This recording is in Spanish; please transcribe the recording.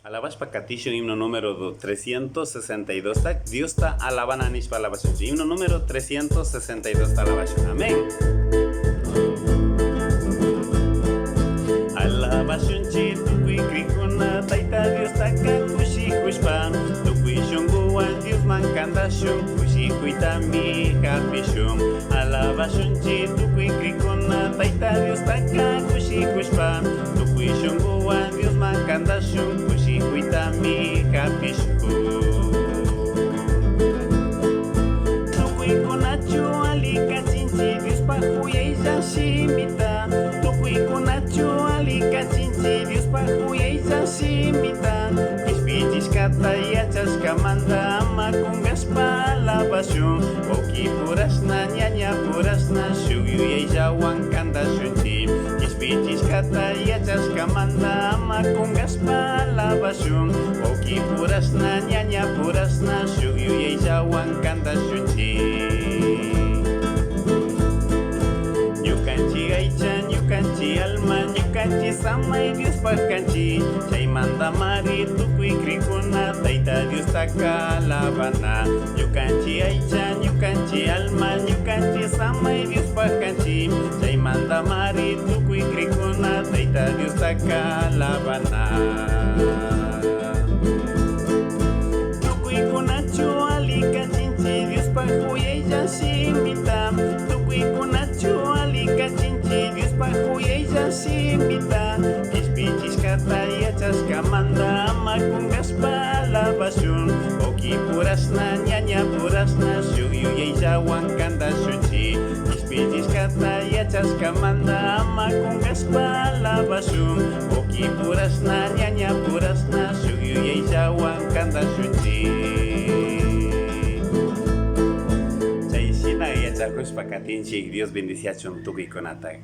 Alabashpa Katisho, himno número 362. Dios está alabana nishpa alabación. Himno número 362 está alabación. Amén. Alabación chi tukui krikuna taita Dios taka kushi kushpa. Tukui shunguan Dios mankandashun kushi kuitami kapishun. Alabación chi tukui krikuna taita Dios taka kushi kushpa. Tukui shunguan Dios mankandashun kushi kuitami kapishun. Tukui konachu alika chinchi Dios pahuyay shimita. Tukui konachu alika chinchi Dios pahuyay shimita. Ispichis kata yachas kamanda ama kungaspa alabación. Oki purasna nyanya purasna shuyuyay jawan kanda shunchi. Ispichis kata yachas kamanda ama kungaspa alabación. Oki purasna nyanya purasna shuyuyay jawan kanda shunchi. Ñukanchi aycha, ñukanchi alma, ñukanchi samay Dios pakanchi. Chay manda mari tukui krikuna taita Dios taka alabana. Ñukanchi aycha, ñukanchi alma, ñukanchi samay Dios pakanchi. Chay manda mari tukui krikuna taita Dios taka alabana. Tukui kunachu alika chinchi Dios pahuyay shimita. Tukui kunachu alika chinchi Dios pahuyay shimita. Ispichis kata yachas kamanda ama kungaspa alabación. Oki purasna nyanya purasna shuyuyay jawan kanda shunchi. Ispichis kata yachas kamanda ama kungaspa alabación. Oki purasna nyanya purasna shuyuyay jawan kanda shunchi. Chaysina yachakushpa katinchik Dios bendice a chuntuki konatay.